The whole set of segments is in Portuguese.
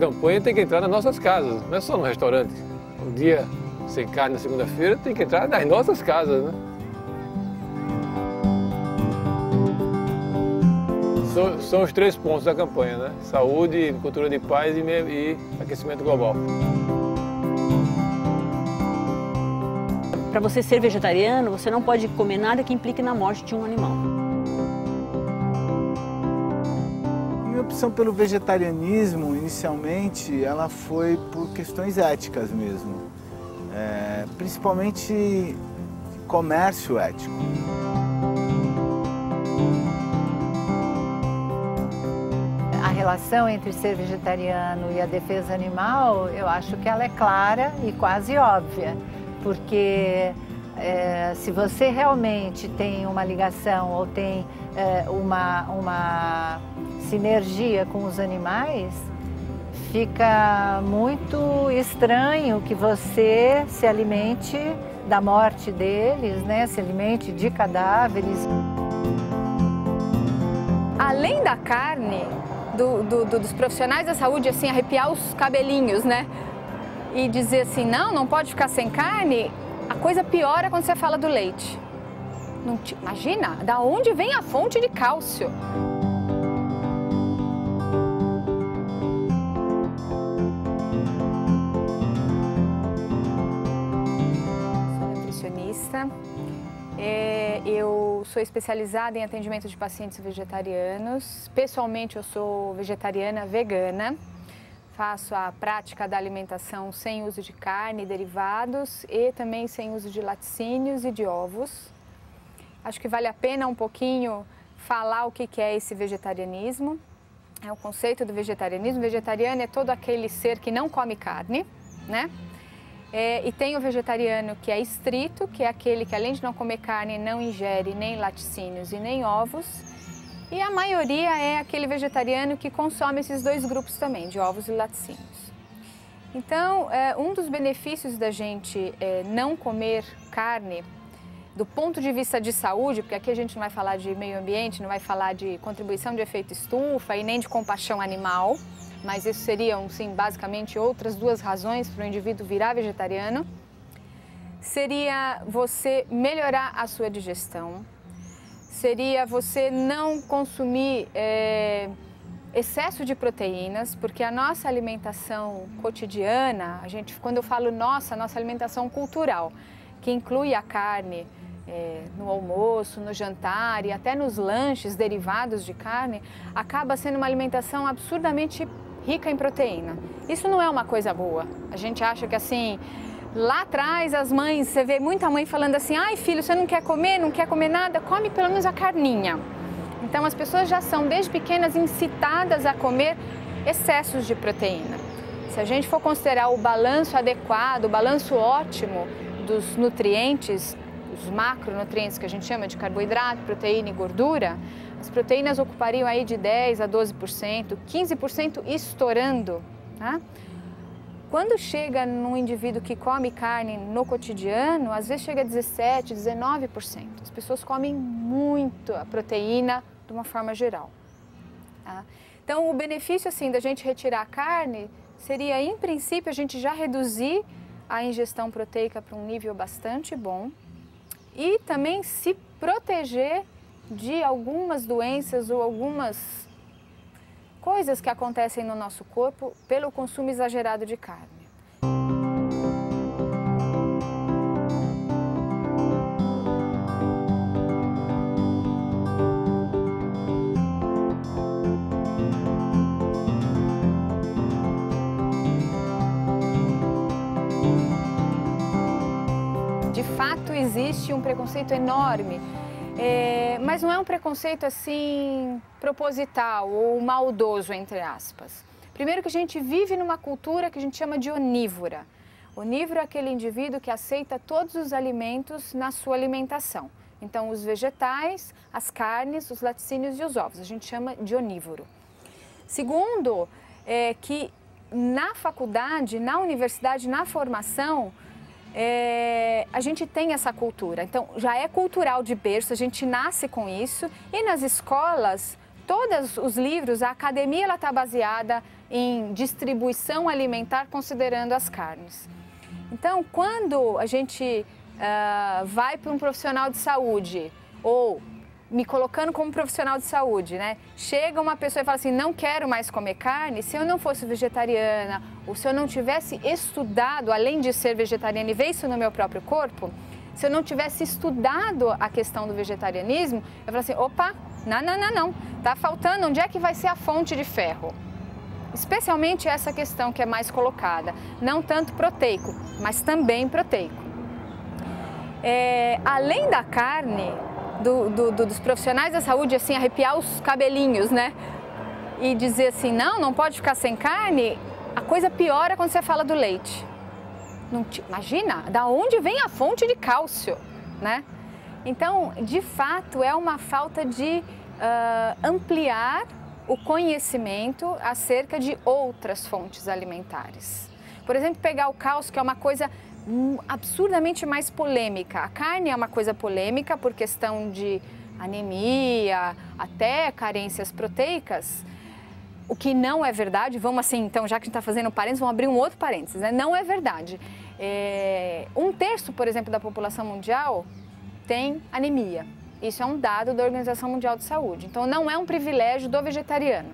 campanha tem que entrar nas nossas casas, não é só no restaurante. Um dia sem carne na segunda-feira tem que entrar nas nossas casas, né? São os 3 pontos da campanha, né? Saúde, cultura de paz e aquecimento global. Para você ser vegetariano, você não pode comer nada que implique na morte de um animal. Minha opção pelo vegetarianismo, inicialmente, ela foi por questões éticas mesmo. Principalmente comércio ético. A relação entre ser vegetariano e a defesa animal, eu acho que ela é clara e quase óbvia, porque se você realmente tem uma ligação ou tem uma sinergia com os animais, fica muito estranho que você se alimente da morte deles, né? Se alimente de cadáveres. Além da carne, dos profissionais da saúde, assim, arrepiar os cabelinhos, né? E dizer assim, não pode ficar sem carne, a coisa piora quando você fala do leite. Imagina, da onde vem a fonte de cálcio? Sou nutricionista. Eu sou especializada em atendimento de pacientes vegetarianos. Pessoalmente, eu sou vegetariana vegana. Faço a prática da alimentação sem uso de carne e derivados e também sem uso de laticínios e de ovos. Acho que vale a pena um pouquinho falar o que é esse vegetarianismo. É o conceito do vegetarianismo. Vegetariano é todo aquele ser que não come carne, né? E tem o vegetariano que é estrito, que é aquele que além de não comer carne, não ingere nem laticínios e nem ovos. E a maioria é aquele vegetariano que consome esses 2 grupos também, de ovos e laticínios. Então, um dos benefícios da gente não comer carne, do ponto de vista de saúde, porque aqui a gente não vai falar de meio ambiente, não vai falar de contribuição de efeito estufa e nem de compaixão animal, mas isso seriam, sim, basicamente outras 2 razões para o indivíduo virar vegetariano, seria você melhorar a sua digestão, seria você não consumir excesso de proteínas, porque a nossa alimentação cotidiana, quando eu falo nossa alimentação cultural, que inclui a carne no almoço, no jantar e até nos lanches derivados de carne, acaba sendo uma alimentação absurdamente rica em proteína. Isso não é uma coisa boa. A gente acha que assim, lá atrás as mães, você vê muita mãe falando assim, ai filho, você não quer comer nada, come pelo menos a carninha. Então as pessoas já são desde pequenas incitadas a comer excessos de proteína. Se a gente for considerar o balanço adequado, o balanço ótimo dos nutrientes, os macronutrientes que a gente chama de carboidrato, proteína e gordura, as proteínas ocupariam aí de 10% a 12%, 15% estourando, tá? Quando chega num indivíduo que come carne no cotidiano, às vezes chega a 17%, 19%. As pessoas comem muito a proteína de uma forma geral, tá? Então, o benefício assim da gente retirar a carne seria, em princípio, a gente já reduzir a ingestão proteica para um nível bastante bom e também se proteger de algumas doenças ou algumas coisas que acontecem no nosso corpo pelo consumo exagerado de carne. De fato, existe um preconceito enorme, mas não é um preconceito assim proposital ou maldoso, entre aspas. Primeiro que a gente vive numa cultura que a gente chama de onívora. Onívoro é aquele indivíduo que aceita todos os alimentos na sua alimentação. Então, os vegetais, as carnes, os laticínios e os ovos, a gente chama de onívoro. Segundo, que na faculdade, na universidade, na formação, a gente tem essa cultura. Então, já é cultural de berço, a gente nasce com isso. E nas escolas, todos os livros, a academia está baseada em distribuição alimentar considerando as carnes. Então, quando a gente vai para um profissional de saúde, ou me colocando como profissional de saúde, né? Chega uma pessoa e fala assim, não quero mais comer carne, se eu não fosse vegetariana, ou se eu não tivesse estudado, além de ser vegetariana e ver isso no meu próprio corpo, se eu não tivesse estudado a questão do vegetarianismo, eu falo assim, opa, não, tá faltando, onde é que vai ser a fonte de ferro? Especialmente essa questão que é mais colocada, não tanto proteico, mas também proteico. Além da carne, dos profissionais da saúde, assim, arrepiar os cabelinhos, né? E dizer assim, não pode ficar sem carne, a coisa piora quando você fala do leite. Imagina, da onde vem a fonte de cálcio, né? Então, de fato, é uma falta de ampliar o conhecimento acerca de outras fontes alimentares. Por exemplo, pegar o cálcio, que é uma coisa absurdamente mais polêmica. A carne é uma coisa polêmica por questão de anemia, até carências proteicas, o que não é verdade. Vamos assim, então, já que a gente está fazendo parênteses, vamos abrir um outro parênteses, né? Não é verdade. 1/3, por exemplo, da população mundial tem anemia. Isso é um dado da Organização Mundial de Saúde. Então, não é um privilégio do vegetariano.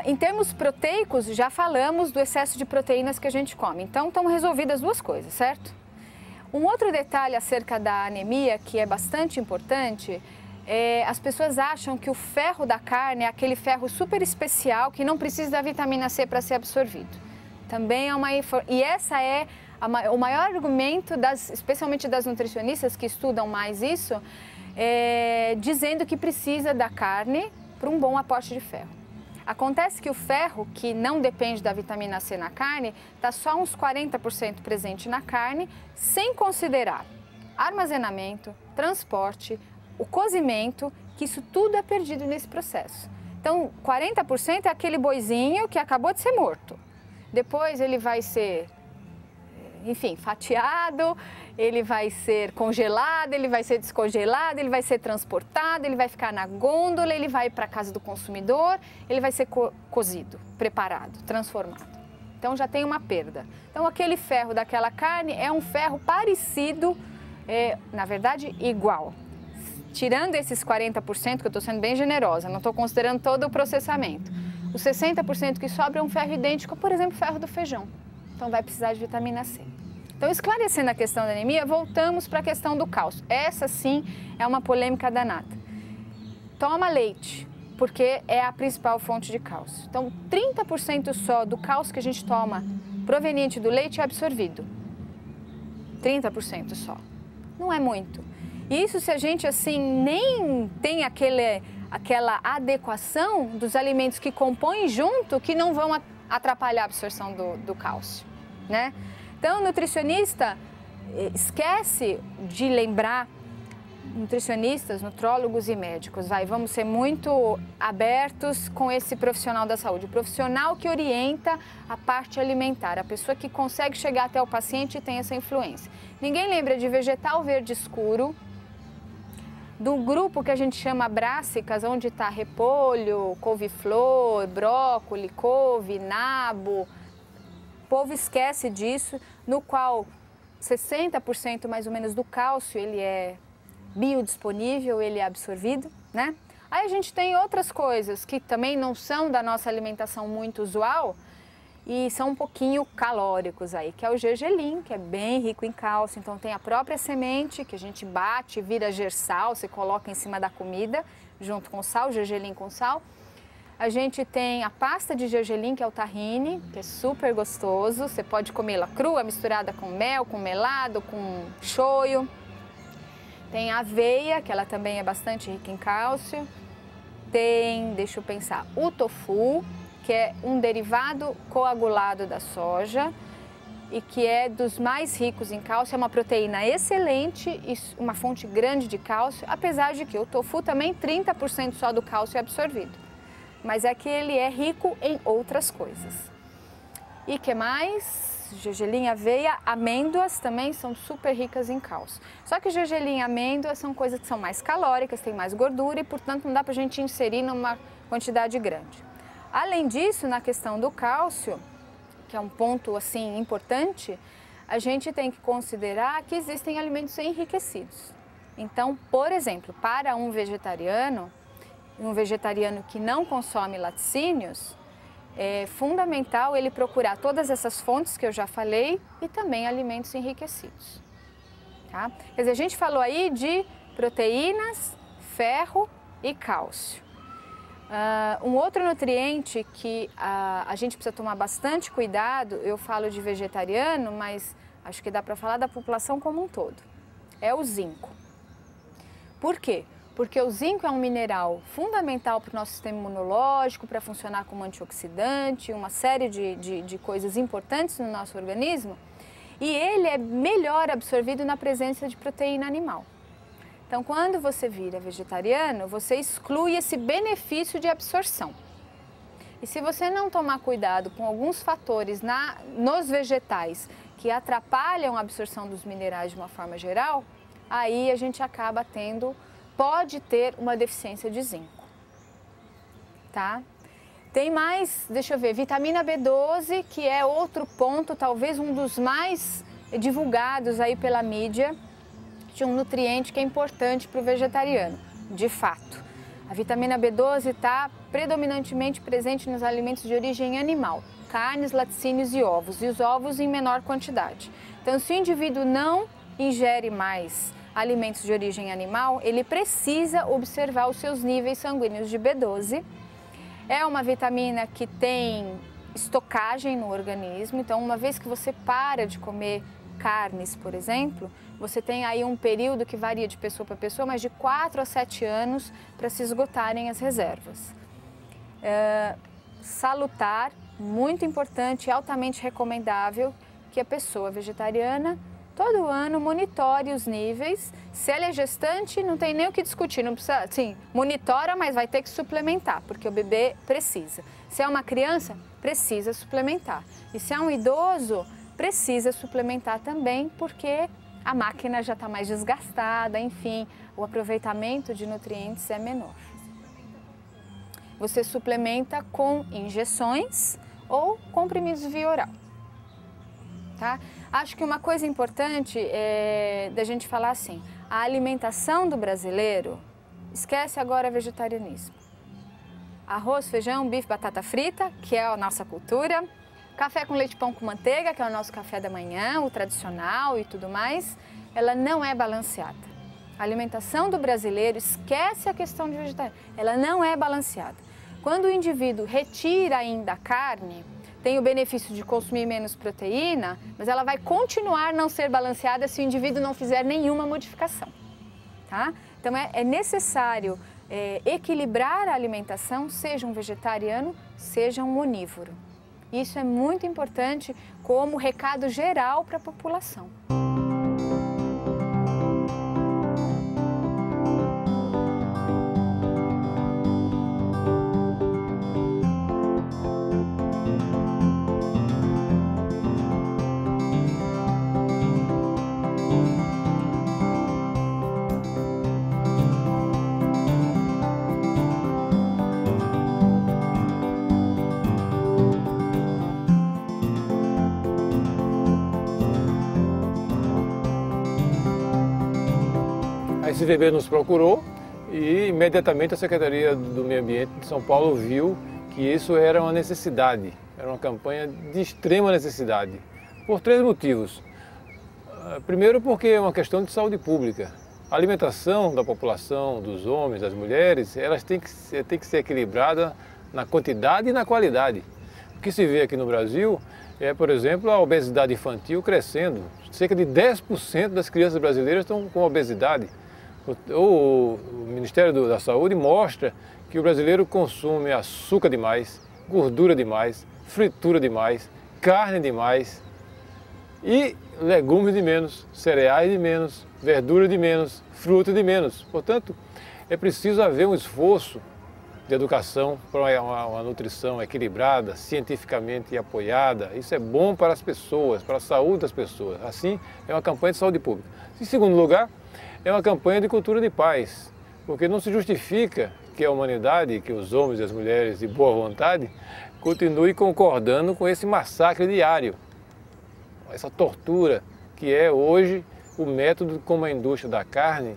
Em termos proteicos, já falamos do excesso de proteínas que a gente come. Então, estão resolvidas as duas coisas, certo? Um outro detalhe acerca da anemia, que é bastante importante, as pessoas acham que o ferro da carne é aquele ferro super especial que não precisa da vitamina C para ser absorvido. Também é e essa é o maior argumento, especialmente das nutricionistas que estudam mais isso, dizendo que precisa da carne para um bom aporte de ferro. Acontece que o ferro, que não depende da vitamina C na carne, está só uns 40% presente na carne, sem considerar armazenamento, transporte, o cozimento, que isso tudo é perdido nesse processo. Então, 40% é aquele boizinho que acabou de ser morto. Depois ele vai ser, enfim, fatiado, ele vai ser congelado, ele vai ser descongelado, ele vai ser transportado, ele vai ficar na gôndola, ele vai para a casa do consumidor, ele vai ser cozido, preparado, transformado. Então já tem uma perda. Então aquele ferro daquela carne é um ferro parecido, na verdade igual. Tirando esses 40%, que eu estou sendo bem generosa, não estou considerando todo o processamento. Os 60% que sobra é um ferro idêntico, por exemplo, ferro do feijão. Então vai precisar de vitamina C. Então, esclarecendo a questão da anemia, voltamos para a questão do cálcio. Essa, sim, é uma polêmica danada. Toma leite, porque é a principal fonte de cálcio. Então, 30% só do cálcio que a gente toma proveniente do leite é absorvido. 30% só. Não é muito. Isso se a gente, assim, nem tem aquela adequação dos alimentos que compõem junto, que não vão atrapalhar a absorção do cálcio, né? Então, o nutricionista esquece de lembrar, nutricionistas, nutrólogos e médicos, vamos ser muito abertos com esse profissional da saúde, o profissional que orienta a parte alimentar, a pessoa que consegue chegar até o paciente e tem essa influência. Ninguém lembra de vegetal verde escuro, do grupo que a gente chama brássicas, onde está repolho, couve-flor, brócolis, couve, nabo. O povo esquece disso, no qual 60% mais ou menos do cálcio ele é biodisponível, ele é absorvido, né? Aí a gente tem outras coisas que também não são da nossa alimentação muito usual e são um pouquinho calóricos aí, que é o gergelim, que é bem rico em cálcio. Então tem a própria semente que a gente bate, vira gersal, você coloca em cima da comida junto com sal, gergelim com sal. A gente tem a pasta de gergelim, que é o tahine, que é super gostoso. Você pode comê-la crua, misturada com mel, com melado, com shoyu. Tem a aveia, que ela também é bastante rica em cálcio. Tem, deixa eu pensar, o tofu, que é um derivado coagulado da soja e que é dos mais ricos em cálcio. É uma proteína excelente e uma fonte grande de cálcio, apesar de que o tofu também 30% só do cálcio é absorvido. Mas é que ele é rico em outras coisas. E que mais? Gergelim, aveia, amêndoas também são super ricas em cálcio. Só que gergelim e amêndoas são coisas que são mais calóricas, têm mais gordura e, portanto, não dá para a gente inserir numa quantidade grande. Além disso, na questão do cálcio, que é um ponto assim importante, a gente tem que considerar que existem alimentos enriquecidos. Então, por exemplo, para um vegetariano que não consome laticínios, é fundamental ele procurar todas essas fontes que eu já falei e também alimentos enriquecidos. Tá? Quer dizer, a gente falou aí de proteínas, ferro e cálcio. Um outro nutriente que a gente precisa tomar bastante cuidado, eu falo de vegetariano, mas acho que dá para falar da população como um todo, é o zinco. Por quê? Porque o zinco é um mineral fundamental para o nosso sistema imunológico, para funcionar como antioxidante, uma série de coisas importantes no nosso organismo, e ele é melhor absorvido na presença de proteína animal. Então, quando você vira vegetariano, você exclui esse benefício de absorção. E se você não tomar cuidado com alguns fatores nos vegetais que atrapalham a absorção dos minerais de uma forma geral, aí a gente acaba pode ter uma deficiência de zinco, tá? Tem mais, deixa eu ver, vitamina B12, que é outro ponto, talvez um dos mais divulgados aí pela mídia, de um nutriente que é importante para o vegetariano, de fato. A vitamina B12 está predominantemente presente nos alimentos de origem animal, carnes, laticínios e os ovos em menor quantidade. Então, se o indivíduo não ingere mais alimentos de origem animal, ele precisa observar os seus níveis sanguíneos de B12. É uma vitamina que tem estocagem no organismo, então uma vez que você para de comer carnes, por exemplo, você tem aí um período que varia de pessoa para pessoa, mas de 4 a 7 anos para se esgotarem as reservas. Salutar, muito importante e altamente recomendável que a pessoa vegetariana todo ano monitore os níveis. Se ela é gestante, não tem nem o que discutir, não precisa, sim, monitora, mas vai ter que suplementar, porque o bebê precisa. Se é uma criança, precisa suplementar. E se é um idoso, precisa suplementar também, porque a máquina já está mais desgastada, enfim, o aproveitamento de nutrientes é menor. Você suplementa com injeções ou comprimidos via oral. Tá? Acho que uma coisa importante é da gente falar assim, a alimentação do brasileiro, esquece agora vegetarianismo. Arroz, feijão, bife, batata frita, que é a nossa cultura, café com leite e pão com manteiga, que é o nosso café da manhã, o tradicional e tudo mais, ela não é balanceada. A alimentação do brasileiro, esquece a questão de vegetariano, ela não é balanceada. Quando o indivíduo retira ainda a carne, tem o benefício de consumir menos proteína, mas ela vai continuar não ser balanceada se o indivíduo não fizer nenhuma modificação. Tá? Então é necessário equilibrar a alimentação, seja um vegetariano, seja um onívoro. Isso é muito importante como recado geral para a população. A SVB nos procurou e imediatamente a Secretaria do Meio Ambiente de São Paulo viu que isso era uma necessidade, era uma campanha de extrema necessidade, por 3 motivos. Primeiro, porque é uma questão de saúde pública. A alimentação da população, dos homens, das mulheres, elas têm que ser equilibrada na quantidade e na qualidade. O que se vê aqui no Brasil é, por exemplo, a obesidade infantil crescendo. Cerca de 10% das crianças brasileiras estão com obesidade. O Ministério da Saúde mostra que o brasileiro consome açúcar demais, gordura demais, fritura demais, carne demais e legumes de menos, cereais de menos, verdura de menos, fruta de menos. Portanto, é preciso haver um esforço de educação para uma nutrição equilibrada, cientificamente apoiada. Isso é bom para as pessoas, para a saúde das pessoas. Assim, é uma campanha de saúde pública. Em segundo lugar, é uma campanha de cultura de paz, porque não se justifica que a humanidade, que os homens e as mulheres de boa vontade, continue concordando com esse massacre diário, essa tortura que é hoje o método como a indústria da carne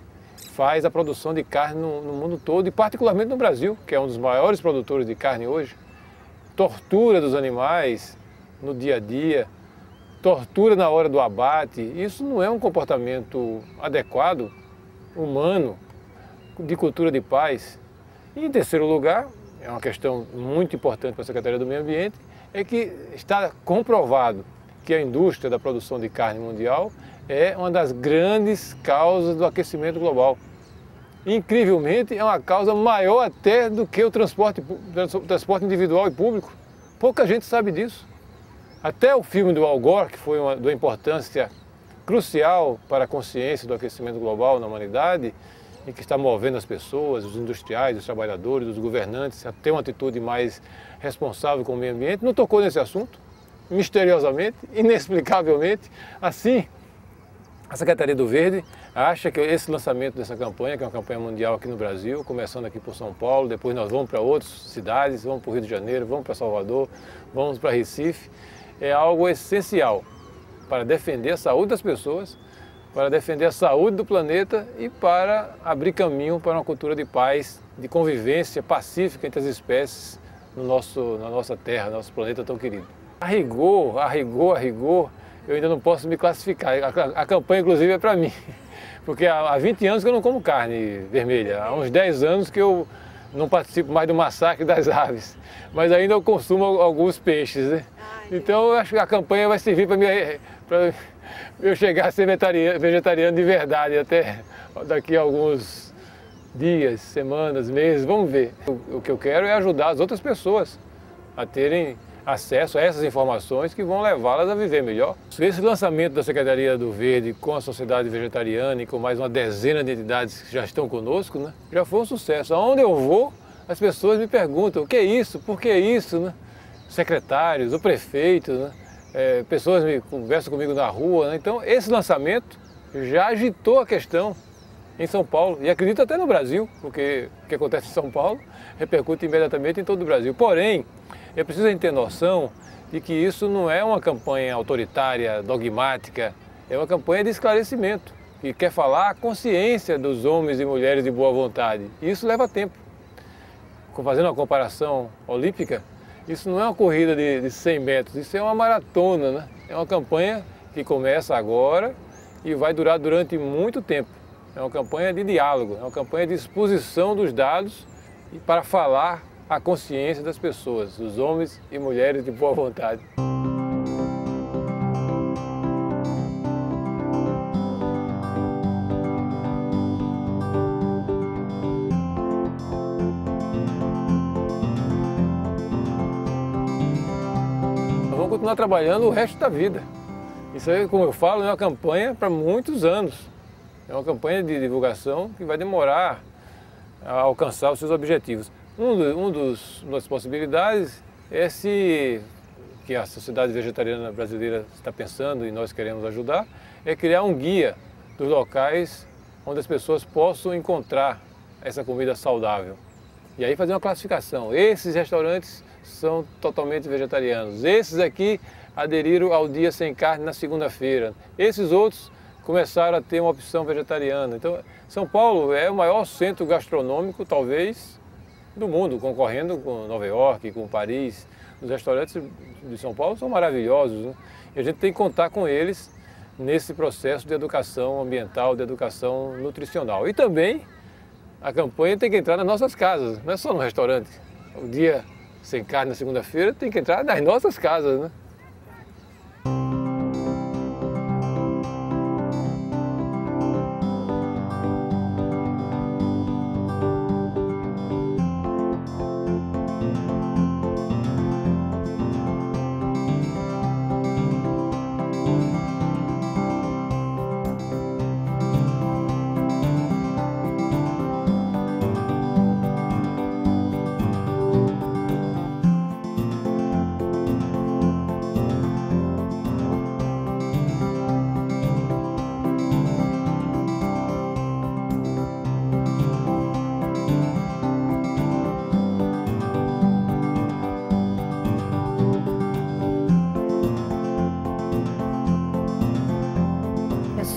faz a produção de carne no mundo todo e particularmente no Brasil, que é um dos maiores produtores de carne hoje. Tortura dos animais no dia a dia, tortura na hora do abate, isso não é um comportamento adequado, humano, de cultura de paz. E em terceiro lugar, é uma questão muito importante para a Secretaria do Meio Ambiente, é que está comprovado que a indústria da produção de carne mundial é uma das grandes causas do aquecimento global. Incrivelmente, é uma causa maior até do que o transporte individual e público. Pouca gente sabe disso. Até o filme do Al Gore, que foi de uma importância crucial para a consciência do aquecimento global na humanidade, e que está movendo as pessoas, os industriais, os trabalhadores, os governantes a ter uma atitude mais responsável com o meio ambiente, não tocou nesse assunto, misteriosamente, inexplicavelmente. Assim, a Secretaria do Verde acha que esse lançamento dessa campanha, que é uma campanha mundial aqui no Brasil, começando aqui por São Paulo, depois nós vamos para outras cidades, vamos para o Rio de Janeiro, vamos para Salvador, vamos para Recife, é algo essencial para defender a saúde das pessoas, para defender a saúde do planeta e para abrir caminho para uma cultura de paz, de convivência pacífica entre as espécies na nossa terra, no nosso planeta tão querido. A rigor, eu ainda não posso me classificar. A campanha, inclusive, é para mim, porque há 20 anos que eu não como carne vermelha, há uns 10 anos que eu não participo mais do massacre das aves, mas ainda eu consumo alguns peixes, né? Então eu acho que a campanha vai servir para eu chegar a ser vegetariano de verdade, até daqui a alguns dias, semanas, meses, vamos ver. O que eu quero é ajudar as outras pessoas a terem acesso a essas informações que vão levá-las a viver melhor. Esse lançamento da Secretaria do Verde com a Sociedade Vegetariana e com mais uma dezena de entidades que já estão conosco, né, já foi um sucesso. Aonde eu vou, as pessoas me perguntam: o que é isso? Por que isso? Né? Secretários, o prefeito, né? Pessoas conversam comigo na rua, né? Então esse lançamento já agitou a questão em São Paulo e acredito até no Brasil, porque o que acontece em São Paulo repercute imediatamente em todo o Brasil. Porém, é preciso a gente ter noção de que isso não é uma campanha autoritária, dogmática, é uma campanha de esclarecimento, que quer falar a consciência dos homens e mulheres de boa vontade. E isso leva tempo. Fazendo uma comparação olímpica, isso não é uma corrida de 100 metros, isso é uma maratona, né? É uma campanha que começa agora e vai durar durante muito tempo. É uma campanha de diálogo, é uma campanha de exposição dos dados e para falar a consciência das pessoas, dos homens e mulheres de boa vontade. Nós vamos continuar trabalhando o resto da vida. Isso aí, como eu falo, é uma campanha para muitos anos. É uma campanha de divulgação que vai demorar a alcançar os seus objetivos. Uma das possibilidades é que a Sociedade Vegetariana Brasileira está pensando e nós queremos ajudar, é criar um guia dos locais onde as pessoas possam encontrar essa comida saudável. E aí fazer uma classificação. Esses restaurantes são totalmente vegetarianos. Esses aqui aderiram ao dia sem carne na segunda-feira. Esses outros começaram a ter uma opção vegetariana. Então, São Paulo é o maior centro gastronômico, talvez, do mundo, concorrendo com Nova York, com Paris. Os restaurantes de São Paulo são maravilhosos, né? E a gente tem que contar com eles nesse processo de educação ambiental, de educação nutricional. E também a campanha tem que entrar nas nossas casas, não é só no restaurante. O dia sem carne na segunda-feira tem que entrar nas nossas casas, né?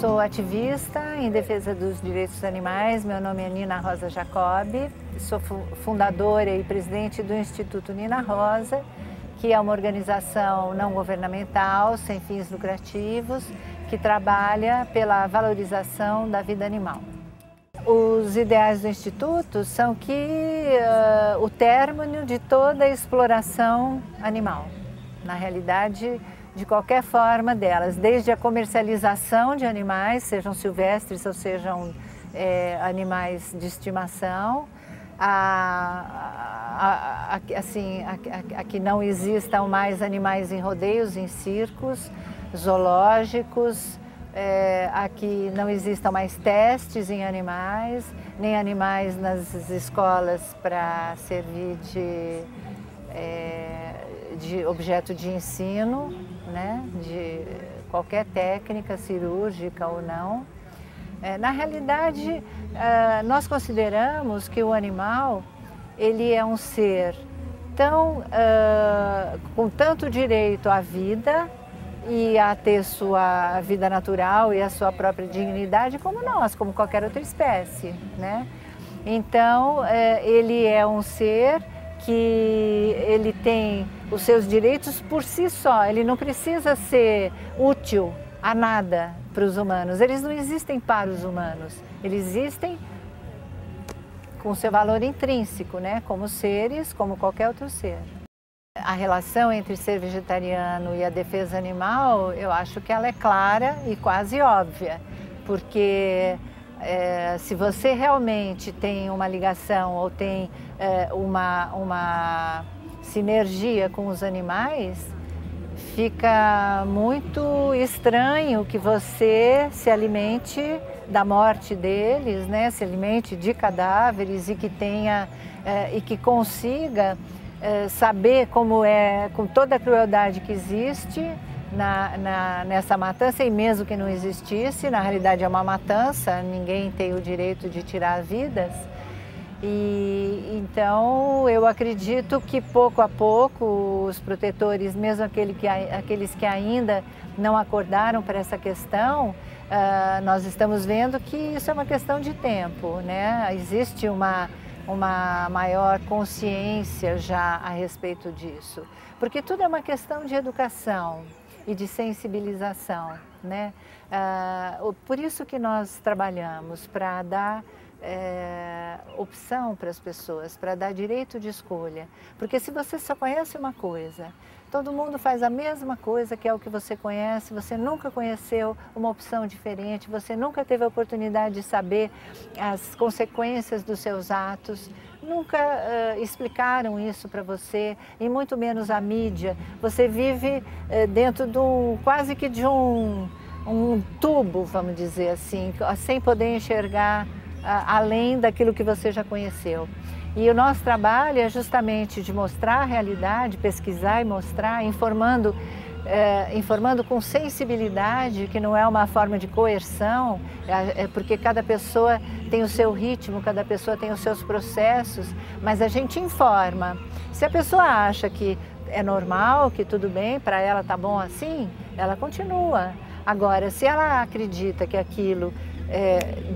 sou ativista em defesa dos direitos dos animais. Meu nome é Nina Rosa Jacobi, sou fundadora e presidente do Instituto Nina Rosa, que é uma organização não governamental, sem fins lucrativos, que trabalha pela valorização da vida animal. Os ideais do Instituto são que o término de toda a exploração animal, na realidade, de qualquer forma delas, desde a comercialização de animais, sejam silvestres ou sejam animais de estimação, a que não existam mais animais em rodeios, em circos, zoológicos, a que não existam mais testes em animais, nem animais nas escolas para servir de objeto de ensino, né, de qualquer técnica cirúrgica ou não. Na realidade, nós consideramos que o animal ele é um ser com tanto direito à vida e a ter sua vida natural e a sua própria dignidade como nós, como qualquer outra espécie, né? Então, ele é um ser que ele tem os seus direitos por si só, ele não precisa ser útil a nada para os humanos, eles não existem para os humanos, eles existem com seu valor intrínseco, né? Como seres, como qualquer outro ser. A relação entre ser vegetariano e a defesa animal, eu acho que ela é clara e quase óbvia, porque se você realmente tem uma ligação ou tem uma sinergia com os animais, fica muito estranho que você se alimente da morte deles, né? Se alimente de cadáveres e que tenha e que consiga saber como é, com toda a crueldade que existe nessa matança, e mesmo que não existisse, na realidade é uma matança, ninguém tem o direito de tirar vidas. E então eu acredito que pouco a pouco os protetores, mesmo aqueles que ainda não acordaram para essa questão, nós estamos vendo que isso é uma questão de tempo, né? Existe uma maior consciência já a respeito disso, porque tudo é uma questão de educação e de sensibilização, né? Por isso que nós trabalhamos para dar opção para as pessoas, para dar direito de escolha, porque se você só conhece uma coisa, todo mundo faz a mesma coisa que é o que você conhece, você nunca conheceu uma opção diferente, você nunca teve a oportunidade de saber as consequências dos seus atos, nunca explicaram isso para você, e muito menos a mídia. Você vive dentro de quase que de um tubo, vamos dizer assim, sem poder enxergar além daquilo que você já conheceu. E o nosso trabalho é justamente de mostrar a realidade, pesquisar e mostrar, informando com sensibilidade, que não é uma forma de coerção, porque cada pessoa tem o seu ritmo, cada pessoa tem os seus processos, mas a gente informa. Se a pessoa acha que é normal, que tudo bem, para ela tá bom assim, ela continua. Agora, se ela acredita que aquilo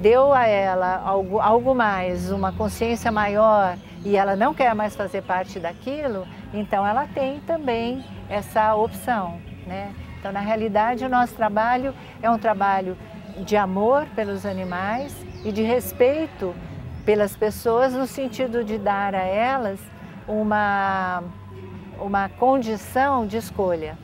deu a ela algo mais, uma consciência maior, e ela não quer mais fazer parte daquilo, então ela tem também essa opção, né? Então, na realidade, o nosso trabalho é um trabalho de amor pelos animais e de respeito pelas pessoas, no sentido de dar a elas uma condição de escolha.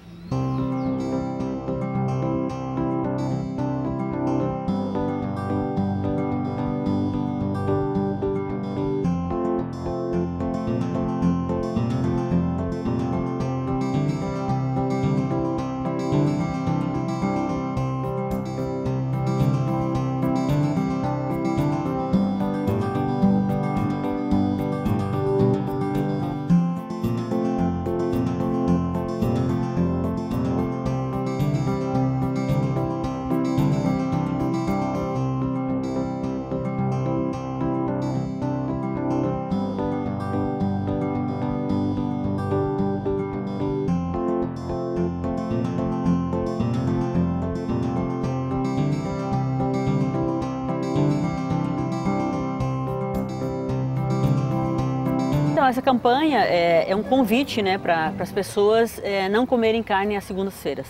Então, essa campanha é um convite, né, para as pessoas não comerem carne às segundas-feiras.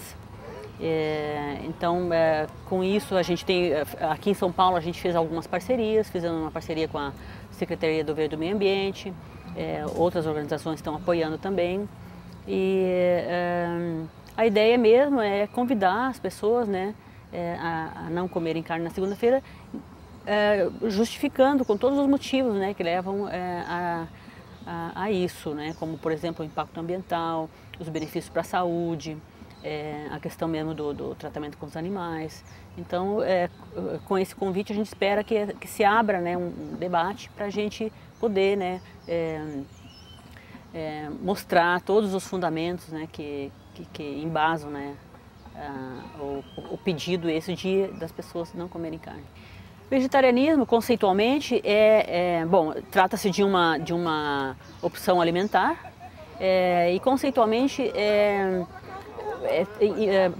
Então, com isso, a gente tem, aqui em São Paulo, a gente fez algumas parcerias, fizemos uma parceria com a Secretaria do Verde e do Meio Ambiente, outras organizações estão apoiando também. E a ideia mesmo é convidar as pessoas, né, a não comerem carne na segunda-feira, justificando com todos os motivos, né, que levam a isso, né, como, por exemplo, o impacto ambiental, os benefícios para a saúde, a questão mesmo do tratamento com os animais. Então, com esse convite, a gente espera que se abra, né, um debate para a gente poder, né, mostrar todos os fundamentos, né, que embasam, né, o pedido esse das pessoas não comerem carne. Vegetarianismo, conceitualmente, bom, trata-se de uma opção alimentar e conceitualmente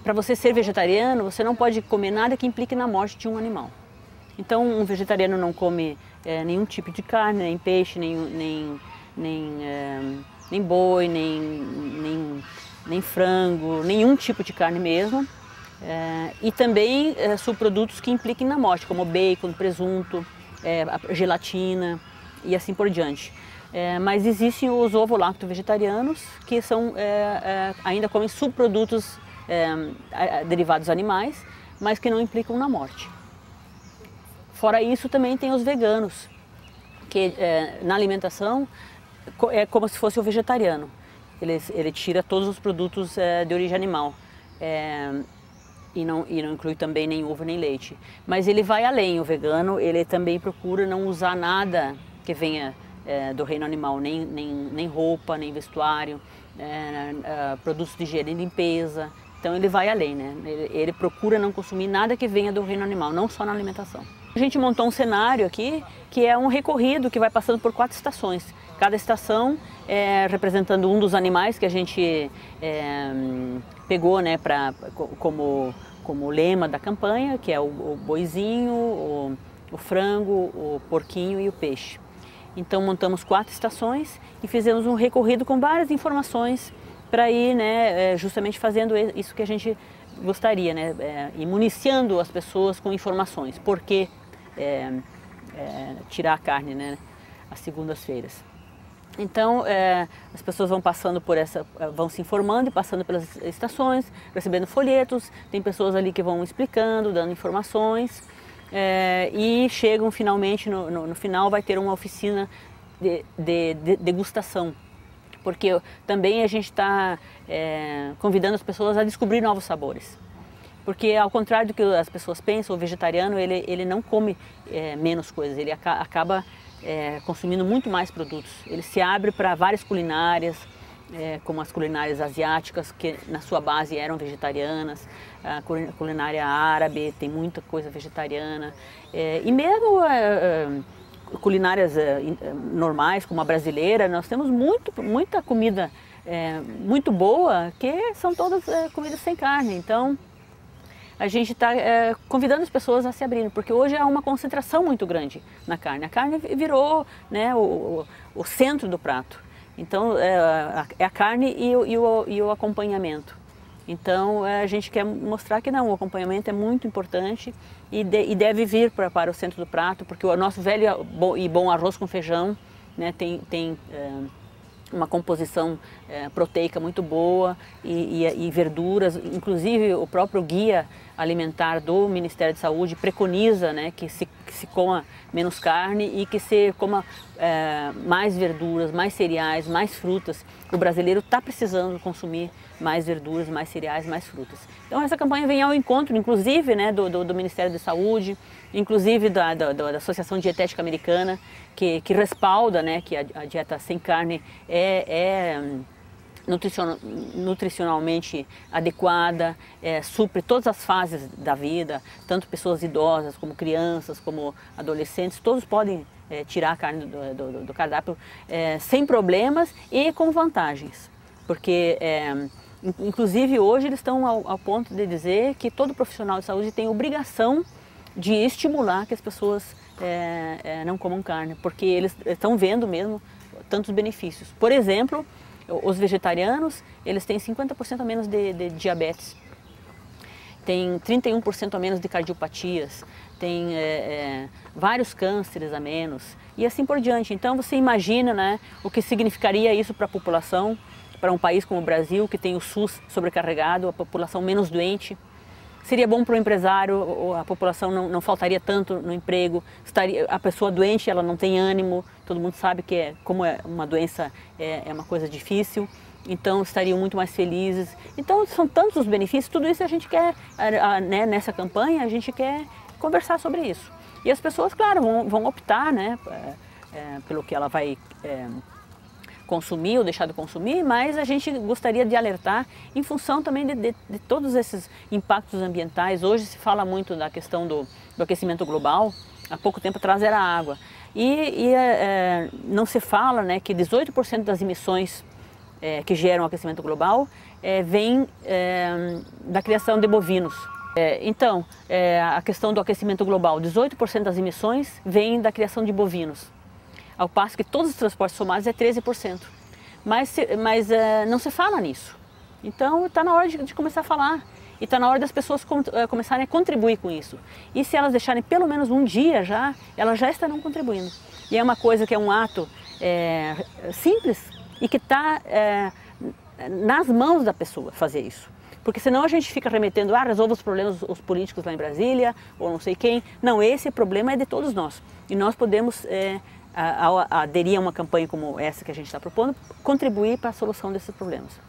para você ser vegetariano, você não pode comer nada que implique na morte de um animal. Então, um vegetariano não come nenhum tipo de carne, nem peixe, nem boi, nem frango, nenhum tipo de carne mesmo. E também subprodutos que impliquem na morte, como bacon, presunto, gelatina e assim por diante. Mas existem os ovo-lacto-vegetarianos que ainda comem subprodutos derivados animais, mas que não implicam na morte. Fora isso, também tem os veganos, que na alimentação é como se fosse o vegetariano. Ele tira todos os produtos de origem animal. E não inclui também nem ovo nem leite. Mas ele vai além, o vegano, ele também procura não usar nada que venha do reino animal, nem roupa, nem vestuário, produtos de higiene e limpeza. Então ele vai além, né? Ele procura não consumir nada que venha do reino animal, não só na alimentação. A gente montou um cenário aqui que é um recorrido que vai passando por 4 estações. Cada estação representando um dos animais que a gente pegou, né, como lema da campanha, que é o boizinho, o frango, o porquinho e o peixe. Então montamos 4 estações e fizemos um recorrido com várias informações para ir, né, justamente fazendo isso que a gente gostaria, né, e municiando as pessoas com informações. Por que tirar a carne, né, às segundas-feiras? Então, as pessoas vão passando vão se informando e passando pelas estações, recebendo folhetos, tem pessoas ali que vão explicando, dando informações, e chegam finalmente, no final vai ter uma oficina de degustação, porque também a gente está convidando as pessoas a descobrir novos sabores. Porque, ao contrário do que as pessoas pensam, o vegetariano ele não come menos coisas, ele acaba consumindo muito mais produtos. Ele se abre para várias culinárias, como as culinárias asiáticas, que na sua base eram vegetarianas, a culinária árabe tem muita coisa vegetariana, e mesmo culinárias normais, como a brasileira, nós temos muita comida muito boa, que são todas comidas sem carne. Então, a gente está convidando as pessoas a se abrirem, porque hoje há uma concentração muito grande na carne. A carne virou, né, o centro do prato. Então, é a carne e o acompanhamento. Então, a gente quer mostrar que não, o acompanhamento é muito importante e deve vir para o centro do prato, porque o nosso velho e bom arroz com feijão, né, tem uma composição proteica muito boa e verduras. Inclusive, o próprio guia alimentar do Ministério da Saúde preconiza, né, que se coma menos carne e que se coma mais verduras, mais cereais, mais frutas. O brasileiro está precisando consumir mais verduras, mais cereais, mais frutas. Então essa campanha vem ao encontro, inclusive, né, do Ministério da Saúde, inclusive da Associação Dietética Americana, que respalda, né, que a dieta sem carne é nutricionalmente adequada, supre todas as fases da vida, tanto pessoas idosas como crianças, como adolescentes, todos podem tirar a carne do cardápio sem problemas e com vantagens, porque inclusive hoje eles estão ao ponto de dizer que todo profissional de saúde tem obrigação de estimular que as pessoas não comam carne, porque eles estão vendo mesmo tantos benefícios. Por exemplo, os vegetarianos, eles têm 50% a menos de diabetes, tem 31% a menos de cardiopatias, tem vários cânceres a menos e assim por diante. Então você imagina, né, o que significaria isso para a população, para um país como o Brasil, que tem o SUS sobrecarregado, a população menos doente. Seria bom para o empresário, a população não faltaria tanto no emprego, a pessoa doente, ela não tem ânimo, todo mundo sabe que como é uma doença é uma coisa difícil, então estariam muito mais felizes. Então são tantos os benefícios, tudo isso a gente quer, né, nessa campanha, a gente quer conversar sobre isso. E as pessoas, claro, vão optar, né, pelo que ela vai consumir ou deixar de consumir, mas a gente gostaria de alertar em função também de todos esses impactos ambientais. Hoje se fala muito da questão do aquecimento global, há pouco tempo atrás era a água. Não se fala, né, que 18% das emissões que geram o aquecimento global vem da criação de bovinos. Então, a questão do aquecimento global, 18% das emissões vem da criação de bovinos, ao passo que todos os transportes somados é 13%. Mas não se fala nisso. Então está na hora de começar a falar. E está na hora das pessoas começarem a contribuir com isso. E se elas deixarem pelo menos um dia elas já estarão contribuindo. E é uma coisa que é um ato simples e que está nas mãos da pessoa fazer isso. Porque senão a gente fica remetendo, resolva os problemas os políticos lá em Brasília, ou não sei quem. Não, esse problema é de todos nós. E nós podemos, ao aderir a uma campanha como essa que a gente está propondo, contribuir para a solução desses problemas.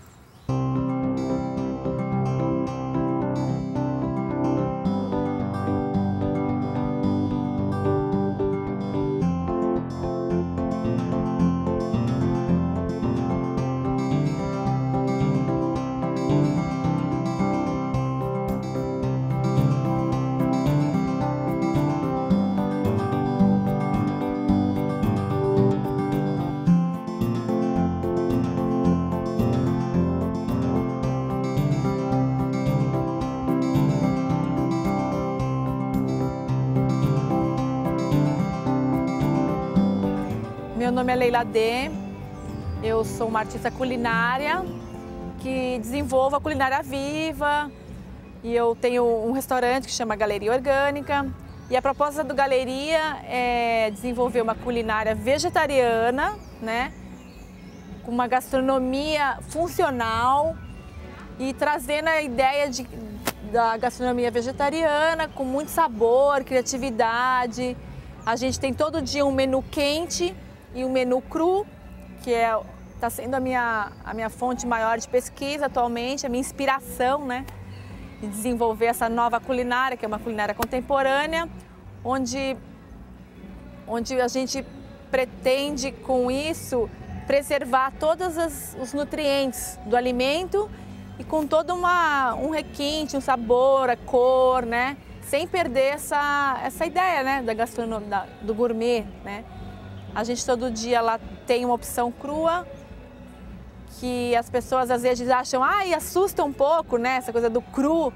Meu nome é Leila D. Eu sou uma artista culinária que desenvolvo a culinária viva e eu tenho um restaurante que chama Galeria Orgânica. E a proposta do Galeria é desenvolver uma culinária vegetariana, né, com uma gastronomia funcional e trazendo a ideia da gastronomia vegetariana com muito sabor, criatividade. A gente tem todo dia um menu quente e um menu cru, que está sendo a minha fonte maior de pesquisa atualmente, a minha inspiração, né, de desenvolver essa nova culinária, que é uma culinária contemporânea, onde a gente pretende com isso preservar todos os nutrientes do alimento e com todo um requinte, um sabor, a cor, né, sem perder essa ideia, né, da gastronomia, do gourmet, né. A gente todo dia lá tem uma opção crua, que as pessoas às vezes acham, e assusta um pouco, né, essa coisa do cru.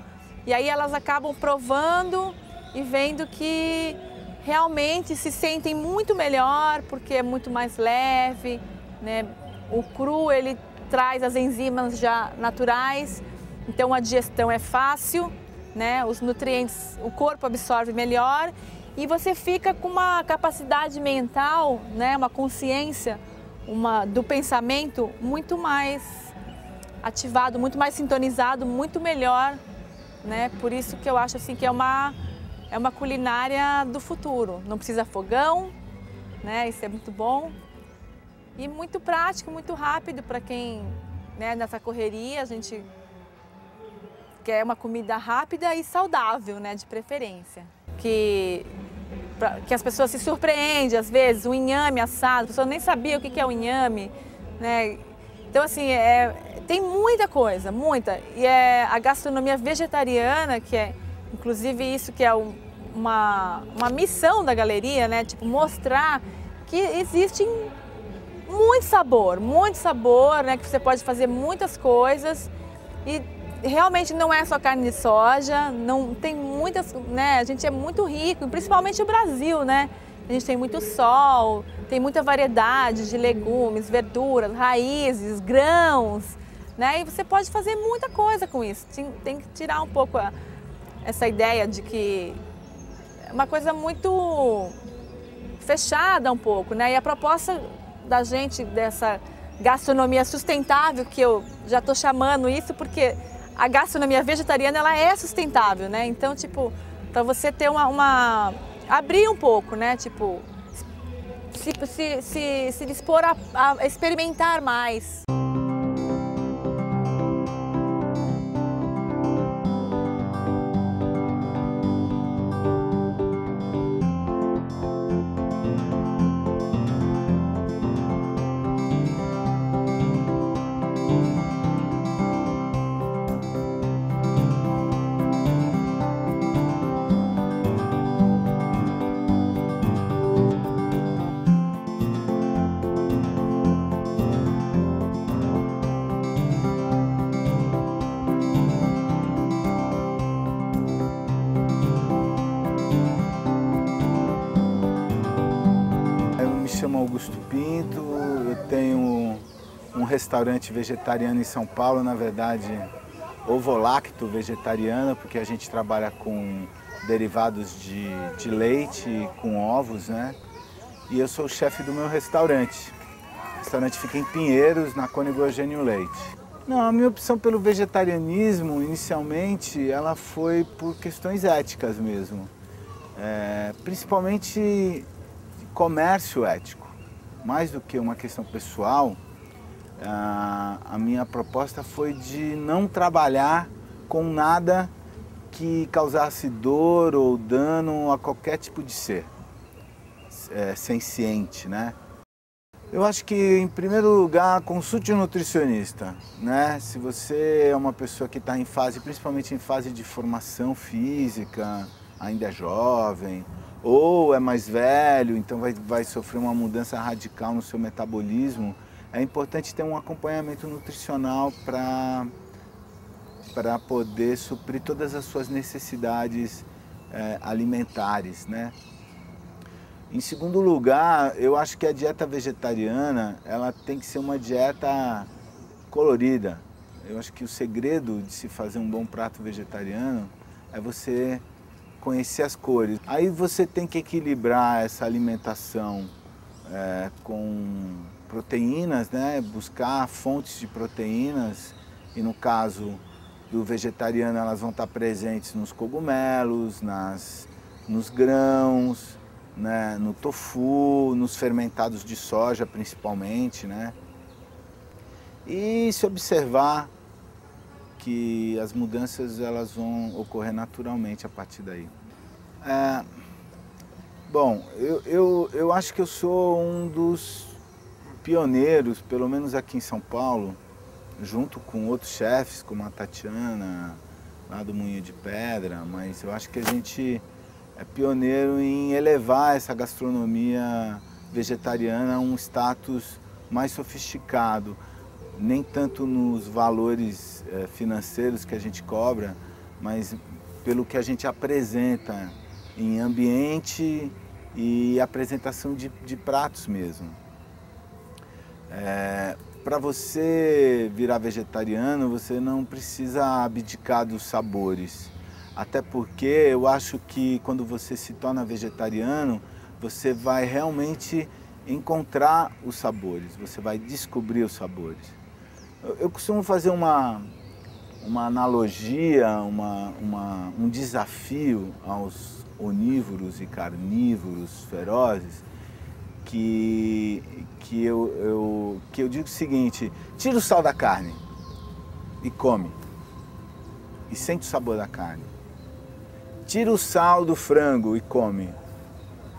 E aí elas acabam provando e vendo que realmente se sentem muito melhor, porque é muito mais leve, né. O cru, ele traz as enzimas já naturais, então a digestão é fácil, né, os nutrientes, o corpo absorve melhor. E você fica com uma capacidade mental, né, uma consciência do pensamento muito mais ativado, muito mais sintonizado, muito melhor, né? Por isso que eu acho assim que é uma culinária do futuro. Não precisa fogão, né? Isso é muito bom. E muito prático, muito rápido para quem, né, nessa correria, a gente quer uma comida rápida e saudável, né, de preferência. Que as pessoas se surpreendem, às vezes, o inhame assado, a pessoa nem sabia o que é o inhame, né? Então, assim, tem muita coisa, muita. E a gastronomia vegetariana, que é, inclusive, isso que é uma missão da galeria, né? Tipo, mostrar que existe muito sabor, né? Que você pode fazer muitas coisas e realmente não é só carne de soja, não tem muitas, né? A gente é muito rico, principalmente o Brasil, né? A gente tem muito sol, tem muita variedade de legumes, verduras, raízes, grãos, né? E você pode fazer muita coisa com isso. Tem que tirar um pouco essa ideia de que é uma coisa muito fechada um pouco, né? E a proposta da gente dessa gastronomia sustentável, que eu já estou chamando isso porque a gastronomia vegetariana ela é sustentável, né? Então, tipo, para você ter abrir um pouco, né? Tipo, se dispor a experimentar mais. Augusto Pinto, eu tenho um restaurante vegetariano em São Paulo, na verdade ovo-lacto vegetariano, porque a gente trabalha com derivados de leite, com ovos, né? E eu sou o chefe do meu restaurante. O restaurante fica em Pinheiros, na Cônego Eugênio Leite. Não, a minha opção pelo vegetarianismo, inicialmente, ela foi por questões éticas mesmo. Principalmente comércio ético. Mais do que uma questão pessoal, a minha proposta foi de não trabalhar com nada que causasse dor ou dano a qualquer tipo de ser senciente, né? Eu acho que, em primeiro lugar, consulte um nutricionista, né? Se você é uma pessoa que está principalmente em fase de formação física, ainda é jovem, ou é mais velho, então vai sofrer uma mudança radical no seu metabolismo, é importante ter um acompanhamento nutricional para poder suprir todas as suas necessidades alimentares, né? Em segundo lugar, eu acho que a dieta vegetariana ela tem que ser uma dieta colorida. Eu acho que o segredo de se fazer um bom prato vegetariano é você conhecer as cores. Aí você tem que equilibrar essa alimentação com proteínas, né? Buscar fontes de proteínas, e no caso do vegetariano elas vão estar presentes nos cogumelos, nos grãos, né? No tofu, nos fermentados de soja principalmente, né? E se observar que as mudanças elas vão ocorrer naturalmente a partir daí. Bom, eu acho que eu sou um dos pioneiros, pelo menos aqui em São Paulo, junto com outros chefes, como a Tatiana, lá do Moinho de Pedra, mas eu acho que a gente é pioneiro em elevar essa gastronomia vegetariana a um status mais sofisticado. Nem tanto nos valores financeiros que a gente cobra, mas pelo que a gente apresenta em ambiente e apresentação de pratos mesmo. Para você virar vegetariano, você não precisa abdicar dos sabores. Até porque eu acho que quando você se torna vegetariano, você vai realmente encontrar os sabores, você vai descobrir os sabores. Eu costumo fazer uma analogia, um desafio aos onívoros e carnívoros ferozes, que eu digo o seguinte: tira o sal da carne e come, e sente o sabor da carne. Tira o sal do frango e come,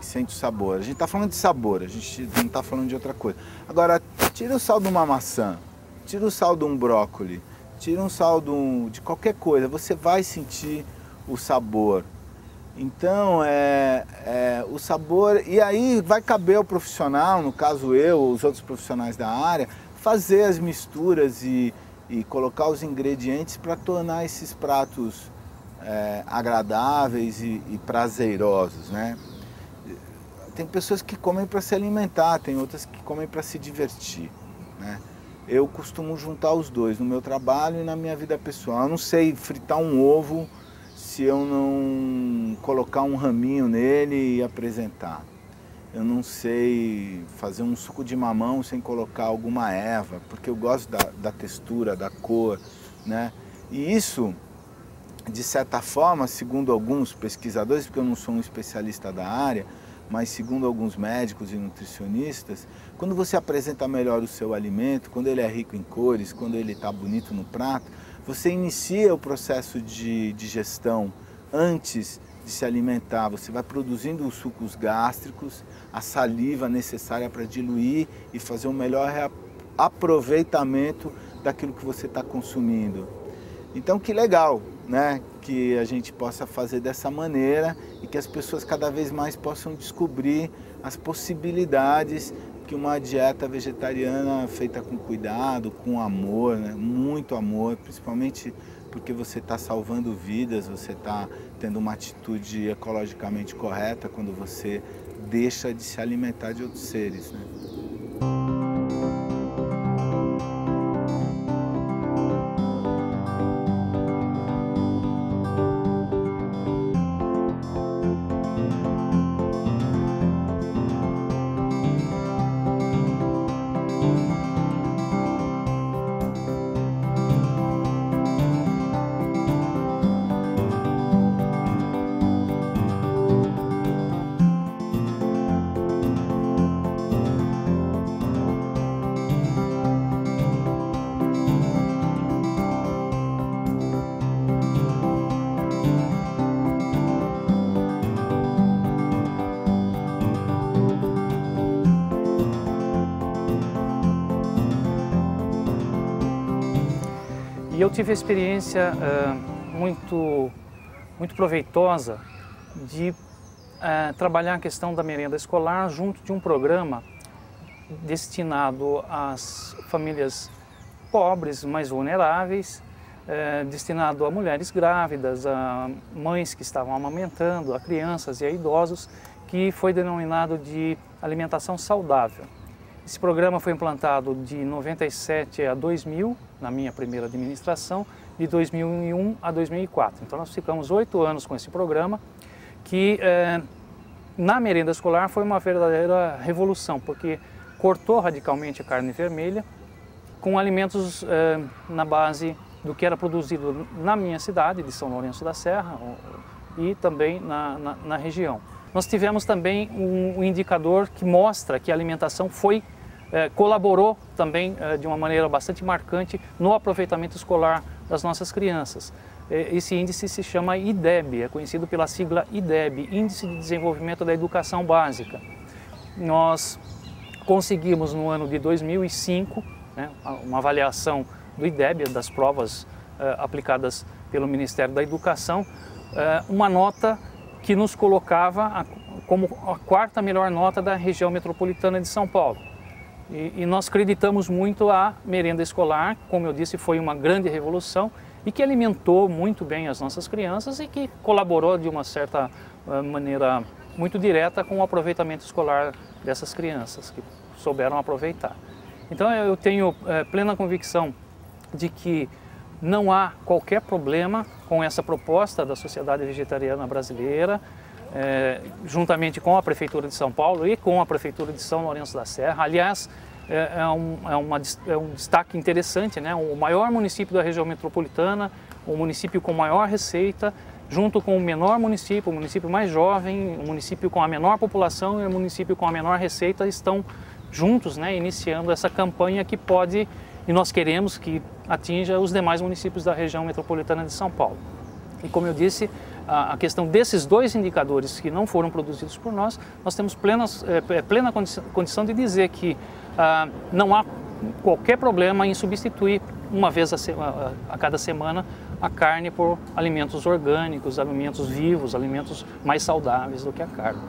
e sente o sabor. A gente está falando de sabor, a gente não está falando de outra coisa. Agora, tira o sal de uma maçã, tira o sal de um brócolis, tira um sal de qualquer coisa, você vai sentir o sabor. Então, o sabor, e aí vai caber ao profissional, no caso eu, os outros profissionais da área, fazer as misturas e colocar os ingredientes para tornar esses pratos agradáveis e prazerosos, né? tem pessoas que comem para se alimentar, tem outras que comem para se divertir, né? Eu costumo juntar os dois, no meu trabalho e na minha vida pessoal. Eu não sei fritar um ovo se eu não colocar um raminho nele e apresentar. Eu não sei fazer um suco de mamão sem colocar alguma erva, porque eu gosto da textura, da cor, né? E isso, de certa forma, segundo alguns pesquisadores, porque eu não sou um especialista da área, mas segundo alguns médicos e nutricionistas, quando você apresenta melhor o seu alimento, quando ele é rico em cores, quando ele está bonito no prato, você inicia o processo de digestão antes de se alimentar. Você vai produzindo os sucos gástricos, a saliva necessária para diluir e fazer um melhor aproveitamento daquilo que você está consumindo. Então, que legal, né? Que a gente possa fazer dessa maneira e que as pessoas cada vez mais possam descobrir as possibilidades que uma dieta vegetariana feita com cuidado, com amor, né? Muito amor, principalmente porque você está salvando vidas, você está tendo uma atitude ecologicamente correta quando você deixa de se alimentar de outros seres, né? E eu tive a experiência muito proveitosa de trabalhar a questão da merenda escolar junto de um programa destinado às famílias pobres, mais vulneráveis, destinado a mulheres grávidas, a mães que estavam amamentando, a crianças e a idosos, que foi denominado de alimentação saudável. Esse programa foi implantado de 97 a 2000, na minha primeira administração, de 2001 a 2004. Então nós ficamos 8 anos com esse programa, que na merenda escolar foi uma verdadeira revolução, porque cortou radicalmente a carne vermelha com alimentos na base do que era produzido na minha cidade, de São Lourenço da Serra, e também na região. Nós tivemos também um indicador que mostra que a alimentação colaborou também de uma maneira bastante marcante no aproveitamento escolar das nossas crianças. Esse índice se chama IDEB, é conhecido pela sigla IDEB, Índice de Desenvolvimento da Educação Básica. Nós conseguimos no ano de 2005, né, uma avaliação do IDEB, das provas aplicadas pelo Ministério da Educação, uma nota que nos colocava como a 4ª melhor nota da região metropolitana de São Paulo. E nós acreditamos muito a merenda escolar, como eu disse, foi uma grande revolução e que alimentou muito bem as nossas crianças e que colaborou de uma certa maneira muito direta com o aproveitamento escolar dessas crianças, que souberam aproveitar. Então eu tenho plena convicção de que não há qualquer problema com essa proposta da Sociedade Vegetariana Brasileira, juntamente com a Prefeitura de São Paulo e com a Prefeitura de São Lourenço da Serra. Aliás, é um destaque interessante, né? O maior município da região metropolitana, o município com maior receita, junto com o menor município, o município mais jovem, o município com a menor população e o município com a menor receita, estão juntos, né, iniciando essa campanha que pode, e nós queremos que atinja os demais municípios da região metropolitana de São Paulo. E como eu disse, a questão desses 2 indicadores que não foram produzidos por nós temos plena condição de dizer que não há qualquer problema em substituir uma vez a cada semana a carne por alimentos orgânicos, alimentos vivos, alimentos mais saudáveis do que a carne.